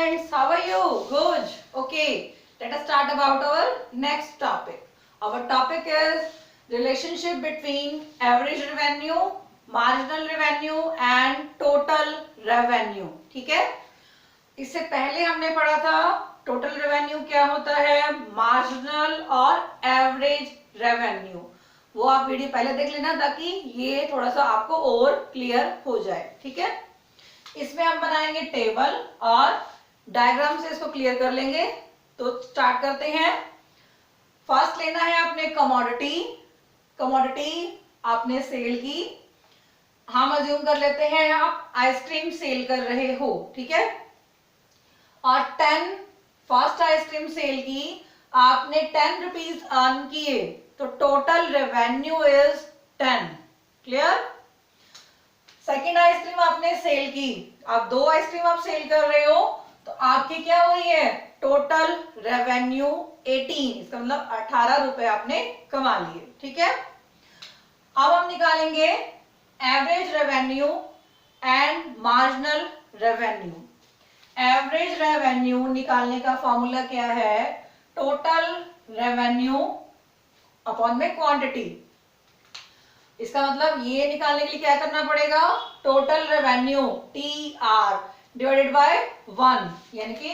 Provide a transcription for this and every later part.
friends, how are you? Good. Okay, let us start about our next topic. Our topic is relationship between average revenue, marginal revenue and total revenue. ठीक है? इससे पहले हमने पढ़ा था total revenue क्या होता है, मार्जिनल और एवरेज रेवेन्यू। वो आप वीडियो पहले देख लेना ताकि ये थोड़ा सा आपको और क्लियर हो जाए। ठीक है, इसमें हम बनाएंगे टेबल और डायग्राम से इसको क्लियर कर लेंगे। तो स्टार्ट करते हैं। फर्स्ट लेना है आपने कमोडिटी। कमोडिटी आपने सेल की, हम अज्यूम कर लेते हैं आप आइसक्रीम सेल कर रहे हो। ठीक है, और 10 फर्स्ट आइसक्रीम सेल की, आपने 10 रुपीज अर्न किए, तो total revenue is 10। Clear? Second ice cream आपने सेल की, आप 2 आइसक्रीम आप सेल कर रहे हो, तो आपकी क्या हो रही है, टोटल रेवेन्यू 18। इसका मतलब 18 रुपए आपने कमा लिए। ठीक है, अब हम निकालेंगे average revenue and marginal revenue. Average revenue निकालने का फॉर्मूला क्या है, टोटल रेवेन्यू अपॉन में क्वांटिटी। इसका मतलब ये निकालने के लिए क्या करना पड़ेगा, total revenue TR divided by 1, यानी कि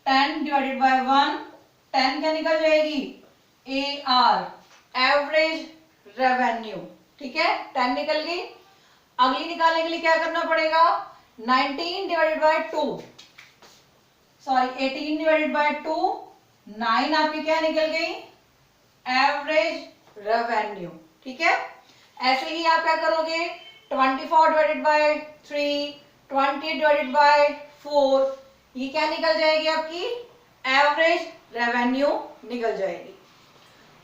10 डिवाइडेड बाय 1, 10 क्या निकल जाएगी, AR एवरेज रेवेन्यू। ठीक है, 10 निकल गई। अगली निकालने के लिए क्या करना पड़ेगा, 19 divided by 2, sorry 18 divided by 2, 9 आपकी क्या निकल गई, एवरेज रेवेन्यू। ठीक है, ऐसे ही आप क्या करोगे, 24 डिवाइडेड बाय 3, 20 डिवाइडेड बाय 4, ये क्या निकल जाएगी, आपकी एवरेज रेवेन्यू निकल जाएगी।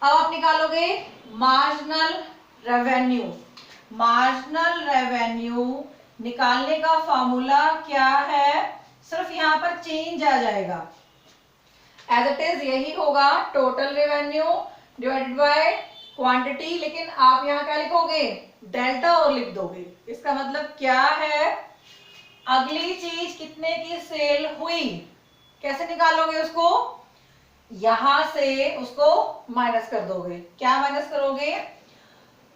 अब आप निकालोगे मार्जिनल रेवेन्यू। मार्जिनल रेवेन्यू निकालने का फॉर्मूला क्या है, सिर्फ यहां पर चेंज आ जाएगा, एज इट इज यही होगा, total revenue divided by quantity, लेकिन आप यहाँ क्या लिखोगे, डेल्टा और लिख दोगे। इसका मतलब क्या है, अगली चीज कितने की सेल हुई, कैसे निकालोगे उसको, यहां से उसको माइनस कर दोगे। क्या माइनस करोगे,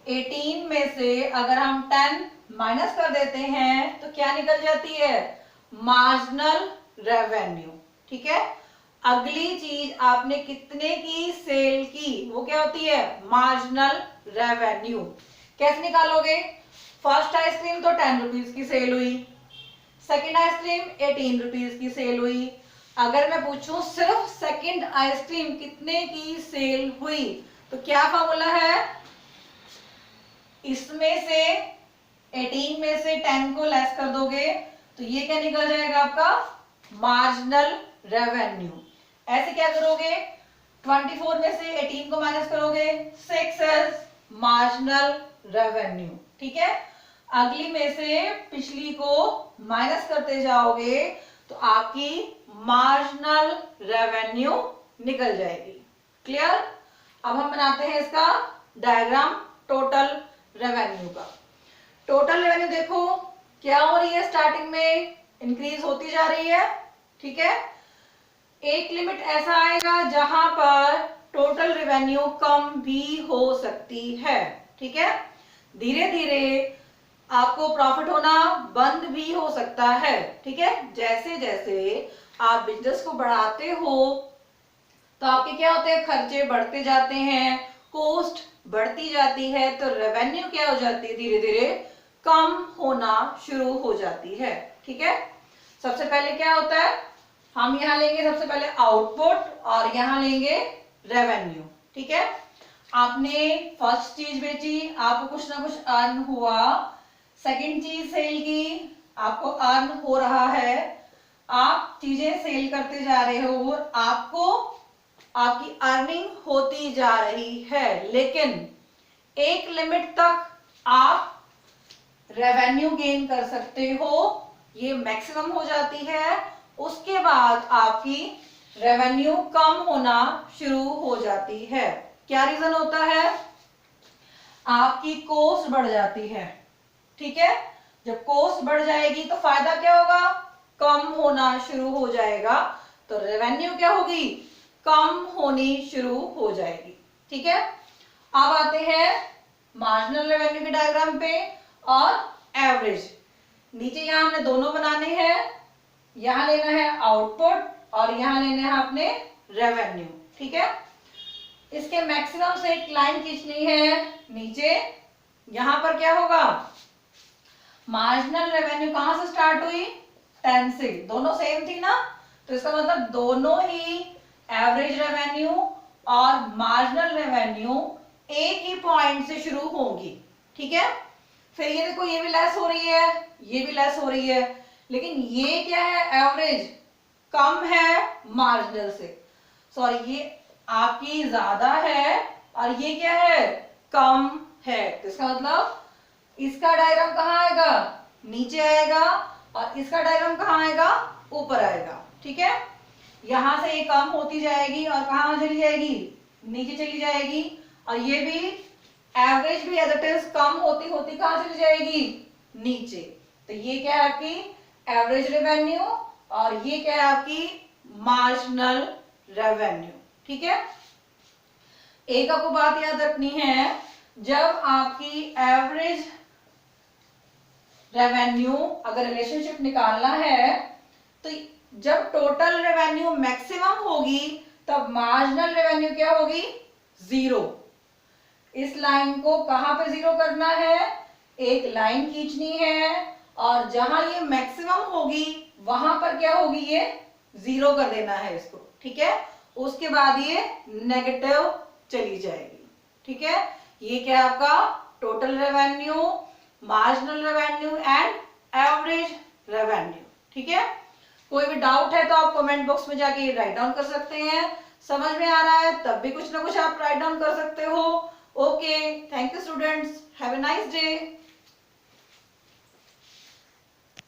18 में से अगर हम 10 माइनस कर देते हैं तो क्या निकल जाती है, मार्जिनल रेवेन्यू। ठीक है, अगली चीज आपने कितने की सेल की, वो क्या होती है, मार्जिनल रेवेन्यू। कैसे निकालोगे, फर्स्ट आइसक्रीम तो 10 रुपीज की सेल हुई, सेकेंड आइसक्रीम 18 रुपीज की सेल हुई। अगर मैं पूछूं सिर्फ सेकेंड आइसक्रीम कितने की सेल हुई, तो क्या फॉर्मूला है, इसमें से 18 में से 10 को लेस कर दोगे, तो ये क्या निकल जाएगा आपका, मार्जिनल रेवेन्यू। ऐसे क्या करोगे, 24 में से 18 को माइनस करोगे, 6 इज मार्जिनल रेवेन्यू। ठीक है, अगली में से पिछली को माइनस करते जाओगे तो आपकी मार्जिनल रेवेन्यू निकल जाएगी। क्लियर? अब हम बनाते हैं इसका डायग्राम टोटल रेवेन्यू का। टोटल रेवेन्यू देखो क्या हो रही है, स्टार्टिंग में इंक्रीज होती जा रही है। ठीक है, एक लिमिट ऐसा आएगा जहां पर टोटल रेवेन्यू कम भी हो सकती है। ठीक है, धीरे धीरे आपको प्रॉफिट होना बंद भी हो सकता है। ठीक है, जैसे जैसे आप बिजनेस को बढ़ाते हो तो आपके क्या होते हैं, खर्चे बढ़ते जाते हैं, कॉस्ट बढ़ती जाती है, तो रेवेन्यू क्या हो जाती है, धीरे धीरे कम होना शुरू हो जाती है। ठीक है, सबसे पहले क्या होता है, हम यहाँ लेंगे सबसे पहले आउटपुट और यहाँ लेंगे रेवेन्यू। ठीक है, आपने फर्स्ट चीज बेची, आपको कुछ ना कुछ अर्न हुआ, सेकंड चीज सेल की, आपको अर्न हो रहा है, आप चीजें सेल करते जा रहे हो और आपको आपकी अर्निंग होती जा रही है, लेकिन एक लिमिट तक आप रेवेन्यू गेन कर सकते हो, ये मैक्सिमम हो जाती है। उसके बाद आपकी रेवेन्यू कम होना शुरू हो जाती है। क्या रीजन होता है, आपकी कॉस्ट बढ़ जाती है। ठीक है, जब कॉस्ट बढ़ जाएगी तो फायदा क्या होगा, कम होना शुरू हो जाएगा, तो रेवेन्यू क्या होगी, कम होनी शुरू हो जाएगी। ठीक है, अब आते हैं मार्जिनल रेवेन्यू के डायग्राम पे और एवरेज। नीचे यहां हमने दोनों बनाने हैं, यहां लेना है आउटपुट और यहां लेना है अपने रेवेन्यू। ठीक है, इसके मैक्सिमम से एक लाइन खींचनी है नीचे। यहां पर क्या होगा, मार्जिनल रेवेन्यू कहां से स्टार्ट हुई, 10 से, दोनों सेम थी ना, तो इसका मतलब दोनों ही एवरेज रेवेन्यू और मार्जिनल रेवेन्यू एक ही पॉइंट से शुरू होंगी। ठीक है, फिर ये देखो ये भी लेस हो रही है, ये भी लेस हो रही है, लेकिन ये क्या है, एवरेज कम है मार्जिनल से, सॉरी ये आपकी ज्यादा है और ये क्या है, कम है। तो इसका मतलब इसका डायग्राम कहाँ आएगा, नीचे आएगा, और इसका डायग्राम कहाँ आएगा, ऊपर आएगा। ठीक है, यहां से ये कम होती जाएगी और कहाँ चली जाएगी, नीचे चली जाएगी, और ये भी एवरेज भी एज इट इज कम होती होती कहाँ चली जाएगी, नीचे। तो ये क्या है आपकी एवरेज रेवेन्यू और ये क्या है आपकी मार्जिनल रेवेन्यू। ठीक है, एक आपको बात याद रखनी है, जब आपकी एवरेज रेवेन्यू अगर रिलेशनशिप निकालना है, तो जब टोटल रेवेन्यू मैक्सिमम होगी तब मार्जिनल रेवेन्यू क्या होगी, 0। इस लाइन को कहां पे 0 करना है, एक लाइन खींचनी है और जहां ये मैक्सिमम होगी वहां पर क्या होगी, ये 0 कर देना है इसको। ठीक है, उसके बाद ये नेगेटिव चली जाएगी। ठीक है, ये क्या है आपका total revenue, marginal revenue and average revenue. ठीक है, कोई भी डाउट है तो आप कमेंट बॉक्स में जाके राइट डाउन कर सकते हैं, समझ में आ रहा है तब भी कुछ ना कुछ आप राइट डाउन कर सकते हो। Okay, thank you students, have a nice day.